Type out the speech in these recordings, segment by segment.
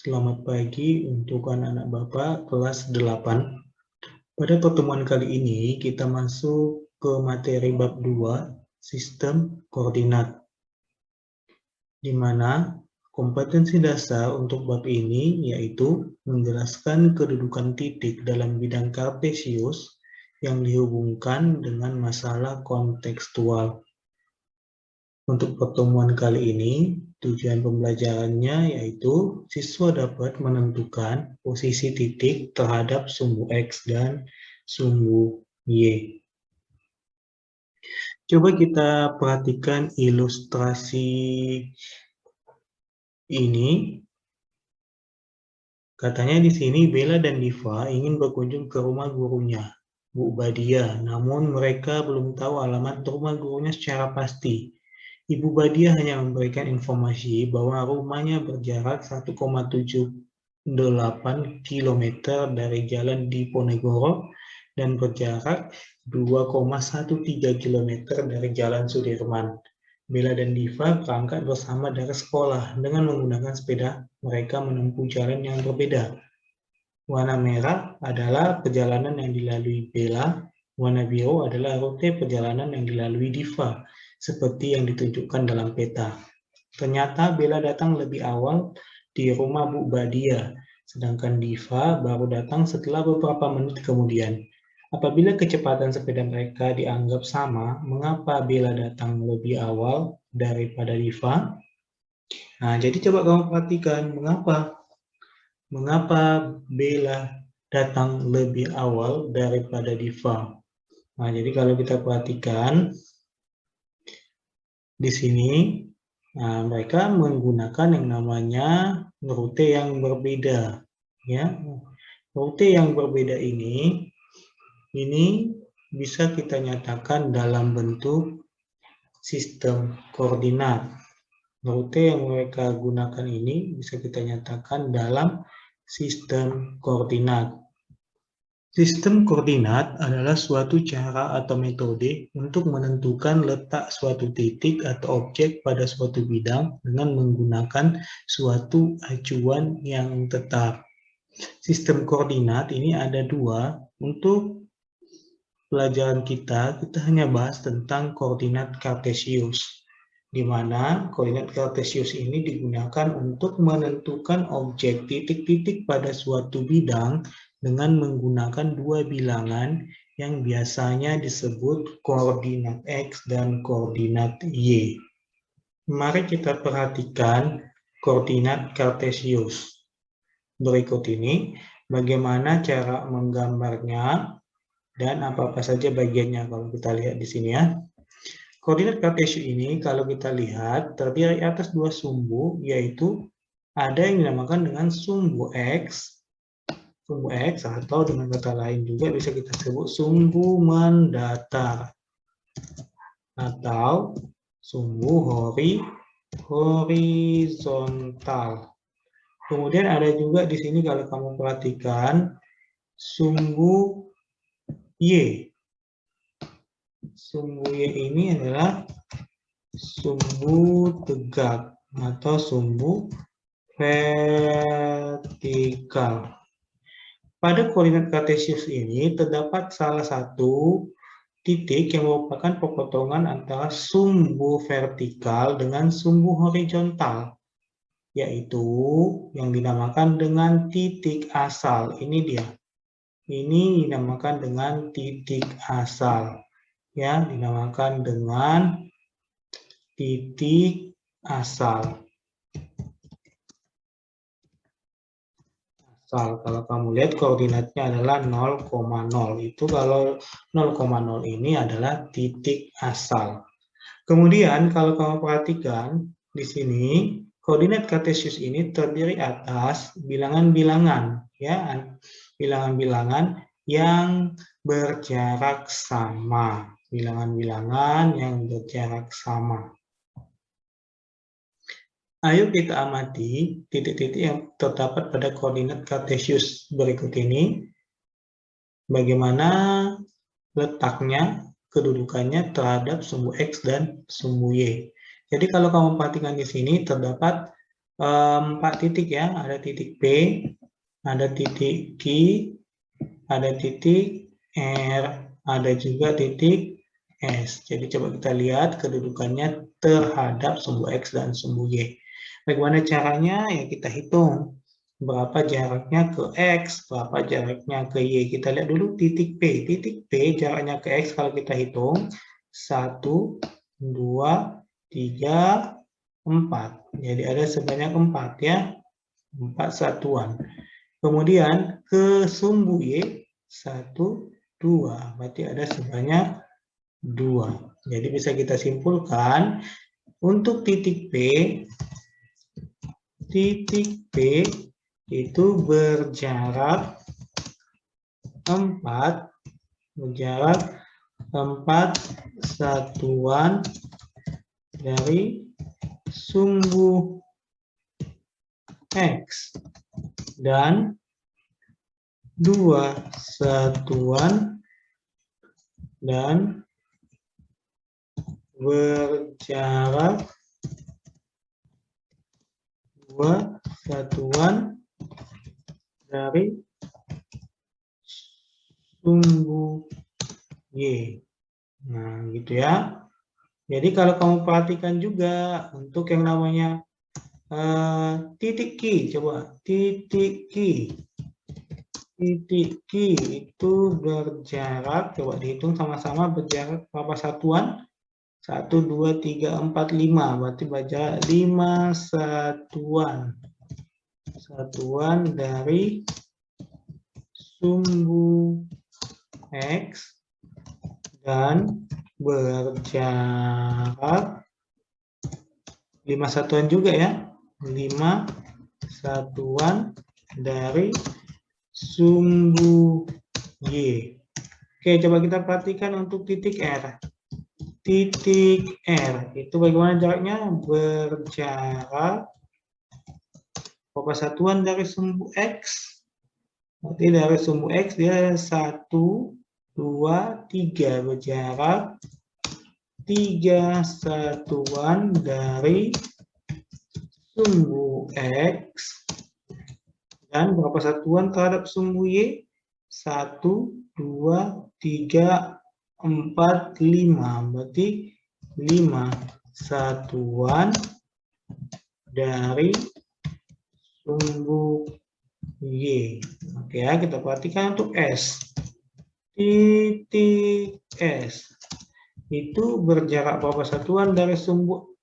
Selamat pagi untuk anak-anak Bapak kelas 8. Pada pertemuan kali ini kita masuk ke materi bab 2, sistem koordinat, di mana kompetensi dasar untuk bab ini yaitu menjelaskan kedudukan titik dalam bidang kartesius yang dihubungkan dengan masalah kontekstual. Untuk pertemuan kali ini, tujuan pembelajarannya yaitu siswa dapat menentukan posisi titik terhadap sumbu X dan sumbu Y. Coba kita perhatikan ilustrasi ini. Katanya di sini Bella dan Diva ingin berkunjung ke rumah gurunya, Bu Badia, namun mereka belum tahu alamat rumah gurunya secara pasti. Ibu Badia hanya memberikan informasi bahwa rumahnya berjarak 1,78 km dari Jalan Diponegoro dan berjarak 2,13 km dari Jalan Sudirman. Bella dan Diva berangkat bersama dari sekolah. Dengan menggunakan sepeda, mereka menempuh jalan yang berbeda. Warna merah adalah perjalanan yang dilalui Bella, warna biru adalah rute perjalanan yang dilalui Diva, seperti yang ditunjukkan dalam peta. Ternyata Bella datang lebih awal di rumah Bu Badia, sedangkan Diva baru datang setelah beberapa menit kemudian. Apabila kecepatan sepeda mereka dianggap sama, mengapa Bella datang lebih awal daripada Diva? Nah, jadi coba kamu perhatikan mengapa Bella datang lebih awal daripada Diva. Nah, jadi kalau kita perhatikan di sini, nah, mereka menggunakan yang namanya rute yang berbeda, ya. Rute yang berbeda ini bisa kita nyatakan dalam bentuk sistem koordinat. Rute yang mereka gunakan ini bisa kita nyatakan dalam sistem koordinat. Sistem koordinat adalah suatu cara atau metode untuk menentukan letak suatu titik atau objek pada suatu bidang dengan menggunakan suatu acuan yang tetap. Sistem koordinat ini ada dua. Untuk pelajaran kita hanya bahas tentang koordinat kartesius, di mana koordinat kartesius ini digunakan untuk menentukan objek titik-titik pada suatu bidang dengan menggunakan dua bilangan yang biasanya disebut koordinat X dan koordinat Y. Mari kita perhatikan koordinat kartesius. Berikut ini bagaimana cara menggambarnya dan apa-apa saja bagiannya kalau kita lihat di sini ya. Koordinat kartesius ini kalau kita lihat terdiri atas dua sumbu, yaitu ada yang dinamakan dengan sumbu X atau dengan kata lain juga bisa kita sebut sumbu mendatar atau sumbu horizontal. Kemudian ada juga di sini kalau kamu perhatikan sumbu Y. Sumbu Y ini adalah sumbu tegak atau sumbu vertikal. Pada koordinat kartesius ini terdapat salah satu titik yang merupakan pepotongan antara sumbu vertikal dengan sumbu horizontal, yaitu yang dinamakan dengan titik asal. Ini dia. Ini dinamakan dengan titik asal. Ya, dinamakan dengan titik asal. Kalau kamu lihat koordinatnya adalah 0,0. Itu kalau 0,0 ini adalah titik asal. Kemudian kalau kamu perhatikan di sini koordinat kartesius ini terdiri atas bilangan-bilangan, ya, bilangan-bilangan yang berjarak sama. Bilangan-bilangan yang berjarak sama. Ayo kita amati titik-titik yang terdapat pada koordinat kartesius berikut ini. Bagaimana letaknya, kedudukannya terhadap sumbu X dan sumbu Y. Jadi kalau kamu perhatikan di sini terdapat 4 titik ya, ada titik P, ada titik Q, ada titik R, ada juga titik S. Jadi coba kita lihat kedudukannya terhadap sumbu X dan sumbu Y. Bagaimana caranya? Ya kita hitung berapa jaraknya ke X, berapa jaraknya ke Y. Kita lihat dulu titik P. Titik P jaraknya ke X kalau kita hitung 1, 2, 3, 4. Jadi ada sebanyak 4 ya, 4 satuan. Kemudian ke sumbu Y 1, 2. Berarti ada sebanyak 2. Jadi bisa kita simpulkan untuk titik P itu berjarak 4 satuan dari sumbu X dan 2 satuan dan berjarak 2 satuan dari sumbu Y. Nah, gitu ya. Jadi kalau kamu perhatikan juga untuk yang namanya titik Q, coba titik Q. Titik Q itu berjarak, coba dihitung sama-sama berjarak berapa satuan? 1, 2, 3, 4, 5. Berarti berjarak 5 satuan. Satuan dari sumbu X dan berjarak 5 satuan juga ya. 5 satuan dari sumbu Y. Oke, coba kita perhatikan untuk titik R. Titik R itu bagaimana jaraknya? Berjarak berapa satuan dari sumbu X? Berarti dari sumbu X dia 1, 2, 3. Berjarak 3 satuan dari sumbu X. Dan berapa satuan terhadap sumbu Y? 1, 2, 3, 4, 5. Berarti 5 satuan dari sumbu Y. Oke ya, kita perhatikan untuk S. Titik S itu berjarak berapa satuan dari sumbu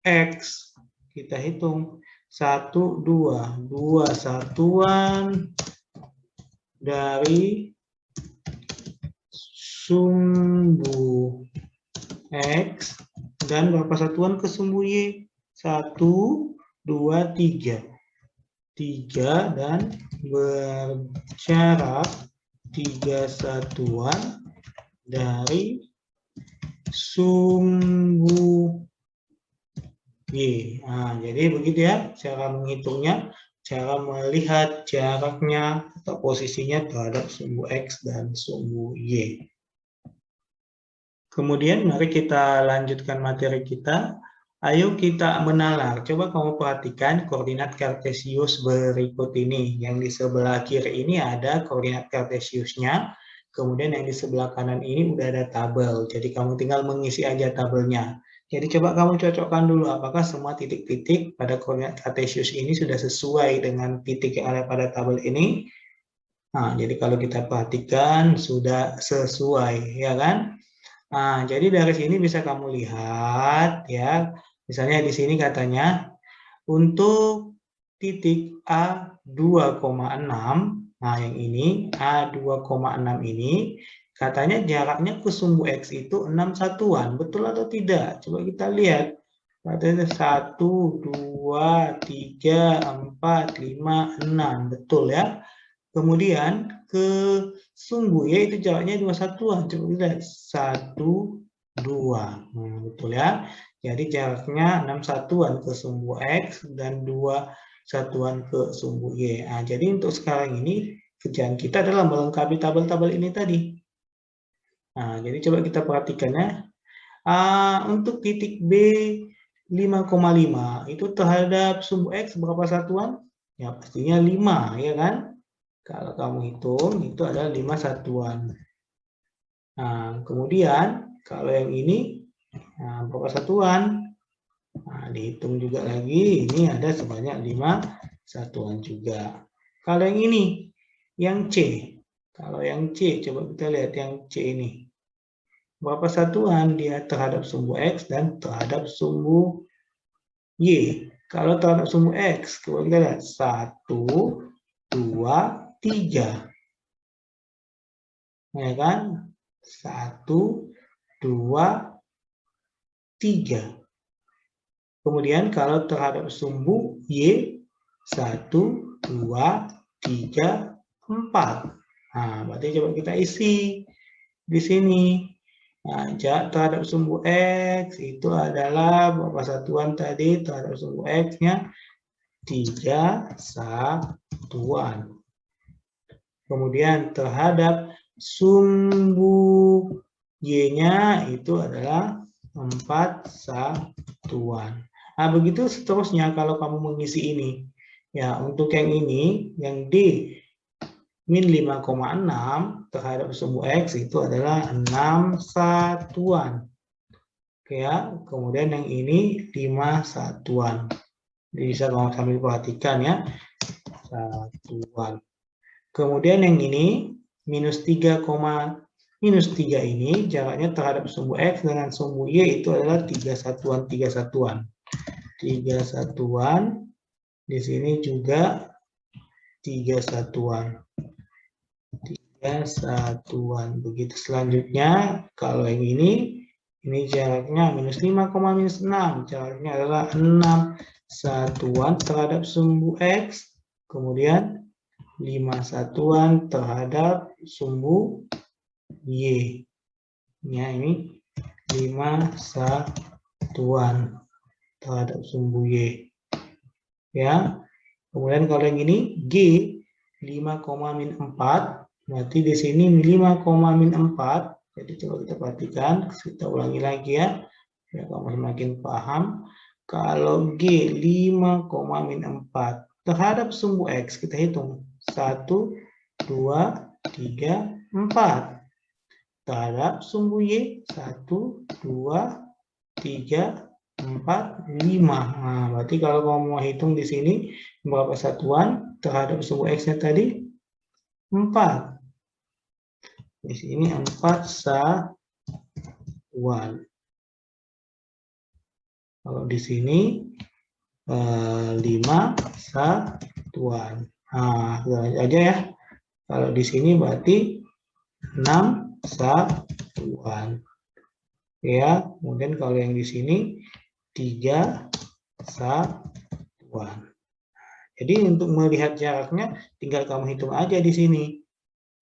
X? Kita hitung 1, 2. 2 satuan dari sumbu X dan berapa satuan ke sumbu Y? 1, 2, 3. 3 dan berjarak 3 satuan dari sumbu Y. Nah, jadi begitu ya cara menghitungnya, cara melihat jaraknya atau posisinya terhadap sumbu X dan sumbu Y. Kemudian mari kita lanjutkan materi kita. Ayo kita menalar. Coba kamu perhatikan koordinat kartesius berikut ini. Yang di sebelah kiri ini ada koordinat kartesiusnya. Kemudian yang di sebelah kanan ini udah ada tabel. Jadi kamu tinggal mengisi aja tabelnya. Jadi coba kamu cocokkan dulu apakah semua titik-titik pada koordinat kartesius ini sudah sesuai dengan titik yang ada pada tabel ini. Nah, jadi kalau kita perhatikan sudah sesuai, ya kan? Nah, jadi dari sini bisa kamu lihat ya, misalnya di sini katanya untuk titik A 2,6, nah yang ini A 2,6 ini katanya jaraknya ke sumbu X itu 6 satuan, betul atau tidak? Coba kita lihat. Katanya 1, 2, 3, 4, 5, 6, betul ya. Kemudian ke sumbu Y itu jaraknya 2 satuan. Coba kita lihat. 1, 2. Nah, betul ya. Jadi jaraknya 6 satuan ke sumbu X dan 2 satuan ke sumbu Y. Nah, jadi untuk sekarang ini kerjaan kita adalah melengkapi tabel-tabel ini tadi. Nah, jadi coba kita perhatikan ya. Untuk titik B 5,5 itu terhadap sumbu X berapa satuan? Ya pastinya 5, ya kan? Kalau kamu hitung itu adalah 5 satuan. Nah, kemudian kalau yang ini berapa satuan? Nah, dihitung juga lagi, ini ada sebanyak 5 satuan juga. Kalau yang ini, yang C. Kalau yang C, coba kita lihat yang C ini. Berapa satuan dia terhadap sumbu X dan terhadap sumbu Y. Kalau terhadap sumbu X, coba kita lihat. 1, 2, 3. Ya kan? 1, 2, 3. Kemudian kalau terhadap sumbu Y, 1, 2, 3, 4. Nah, berarti coba kita isi di sini. Nah, terhadap sumbu X itu adalah berapa satuan tadi? Terhadap sumbu X-nya 3 satuan. Kemudian terhadap sumbu Y-nya itu adalah 4 satuan. Nah, begitu seterusnya kalau kamu mengisi ini. Ya, untuk yang ini, yang D min 5,6 terhadap sumbu X itu adalah 6 satuan. Oke ya, kemudian yang ini 5 satuan. Jadi bisa kamu sambil perhatikan ya. Satuan. Kemudian yang ini minus 3, minus 3 ini jaraknya terhadap sumbu X dengan sumbu Y itu adalah 3 satuan, 3 satuan. 3 satuan, di sini juga 3 satuan. 3 satuan. Begitu selanjutnya, kalau yang ini jaraknya minus 5, minus 6. Jaraknya adalah 6 satuan terhadap sumbu X. Kemudian 5 satuan terhadap sumbu Y. Ya, ini 5 satuan terhadap sumbu Y. Ya. Kemudian kalau yang ini G 5, min 4, berarti di sini 5, min 4. Jadi coba kita perhatikan, kita ulangi lagi ya. Ya, kamu semakin paham. Kalau G 5, min 4 terhadap sumbu X, kita hitung 1, 2, 3, 4. Terhadap sumbu Y 1, 2, 3, 4, 5. Nah, berarti kalau kamu mau hitung di sini berapa satuan terhadap sumbu X-nya tadi? 4. Di sini 4 satuan. Kalau di sini 5 satuan. Nah, aja ya. Kalau di sini berarti 6 satuan. Ya, kemudian kalau yang di sini 3 satuan. Jadi untuk melihat jaraknya tinggal kamu hitung aja di sini.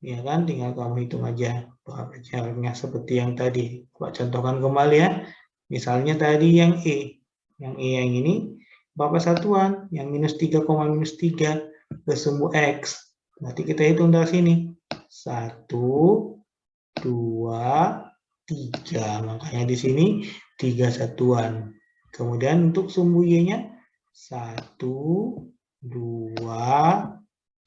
Ya kan, tinggal kamu hitung aja berapa jaraknya seperti yang tadi. Coba contohkan kembali ya. Misalnya tadi yang E. Yang E yang ini berapa satuan? Yang minus 3, minus 3 ke sumbu X. Berarti kita hitung dari sini. 1, 2, 3. Makanya di sini 3 satuan. Kemudian untuk sumbu Y-nya 1, 2,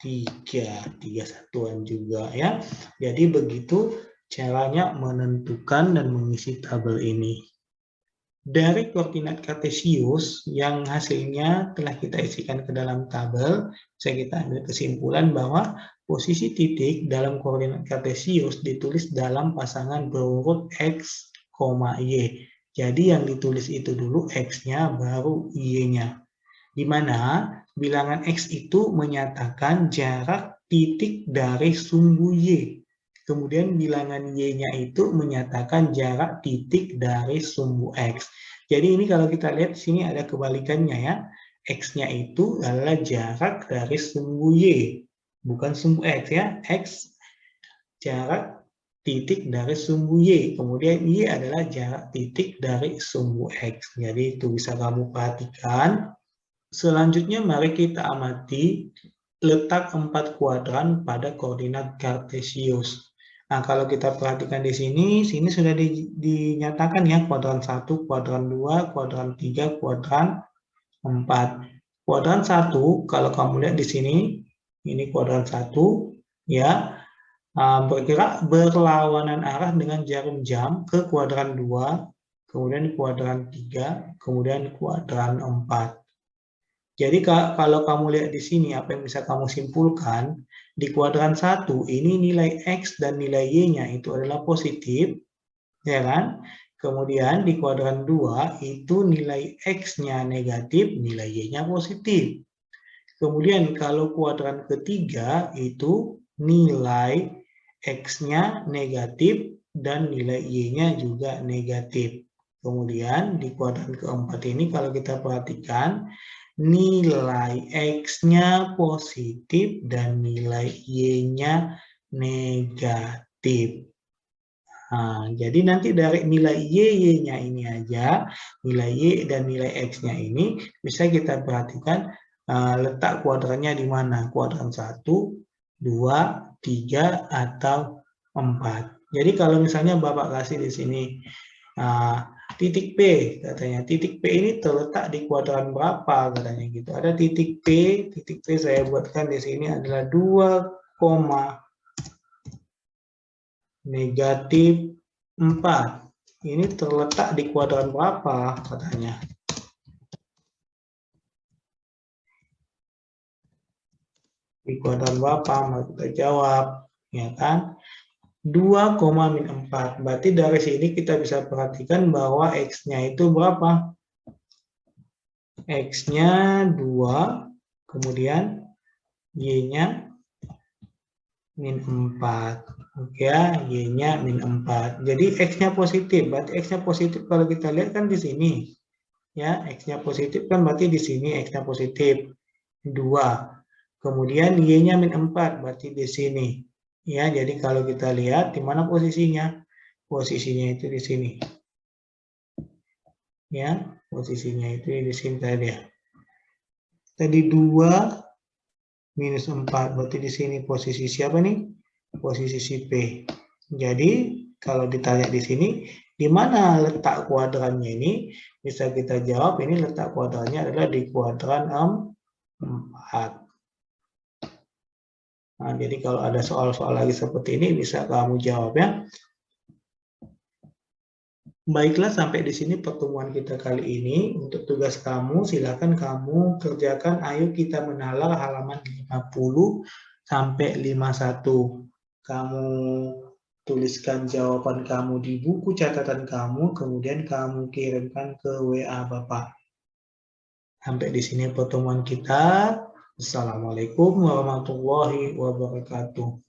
3. 3 satuan juga ya. Jadi begitu caranya menentukan dan mengisi tabel ini. Dari koordinat kartesius yang hasilnya telah kita isikan ke dalam tabel, bisa kita ambil kesimpulan bahwa posisi titik dalam koordinat kartesius ditulis dalam pasangan berurut X, Y. Jadi yang ditulis itu dulu X-nya baru Y-nya. Di mana bilangan X itu menyatakan jarak titik dari sumbu Y. Kemudian bilangan Y-nya itu menyatakan jarak titik dari sumbu X. Jadi ini kalau kita lihat di sini ada kebalikannya ya. X-nya itu adalah jarak dari sumbu Y. Bukan sumbu X ya. X jarak titik dari sumbu Y. Kemudian Y adalah jarak titik dari sumbu X. Jadi itu bisa kamu perhatikan. Selanjutnya mari kita amati letak 4 kuadran pada koordinat kartesius. Nah, kalau kita perhatikan di sini sudah dinyatakan ya kuadran 1, kuadran 2, kuadran 3, kuadran 4. Kuadran 1, kalau kamu lihat di sini, ini kuadran 1, ya, bergerak berlawanan arah dengan jarum jam ke kuadran 2, kemudian kuadran 3, kemudian kuadran 4. Jadi kalau kamu lihat di sini, apa yang bisa kamu simpulkan, di kuadran 1 ini nilai X dan nilai Y-nya itu adalah positif, ya kan? Kemudian di kuadran 2 itu nilai X-nya negatif, nilai Y-nya positif. Kemudian kalau kuadran ketiga itu nilai X-nya negatif dan nilai Y-nya juga negatif. Kemudian di kuadran keempat ini kalau kita perhatikan, nilai X-nya positif dan nilai Y-nya negatif. Nah, jadi nanti dari nilai Y-nya ini aja, nilai Y dan nilai X-nya ini bisa kita perhatikan letak kuadrannya di mana. Kuadran 1, 2, 3, atau 4. Jadi kalau misalnya Bapak kasih di sini titik P, katanya titik P ini terletak di kuadran berapa, katanya gitu. Ada titik P saya buatkan di sini adalah 2, negatif 4. Ini terletak di kuadran berapa, katanya. Di kuadran berapa? Mari kita jawab, ya kan? 2, min 4. Berarti dari sini kita bisa perhatikan bahwa X-nya itu berapa? X-nya 2, kemudian Y-nya min 4. Oke ya, Y-nya min 4. Jadi X-nya positif. Berarti X-nya positif kalau kita lihat kan di sini. Ya, X-nya positif kan berarti di sini X-nya positif 2. Kemudian Y-nya min 4, berarti di sini. Ya, jadi kalau kita lihat di mana posisinya? Posisinya itu di sini. Ya, posisinya itu di sini tadi ya. Tadi 2 minus 4, berarti di sini posisi siapa nih? Posisi si P. Jadi, kalau ditanya di sini, di mana letak kuadrannya ini? Bisa kita jawab, ini letak kuadrannya adalah di kuadran 4. Nah, jadi kalau ada soal-soal lagi seperti ini, bisa kamu jawab ya. Baiklah, sampai di sini pertemuan kita kali ini. Untuk tugas kamu, silakan kamu kerjakan. Ayo kita menalar halaman 50 sampai 51. Kamu tuliskan jawaban kamu di buku catatan kamu, kemudian kamu kirimkan ke WA Bapak. Sampai di sini pertemuan kita. Assalamualaikum warahmatullahi wabarakatuh.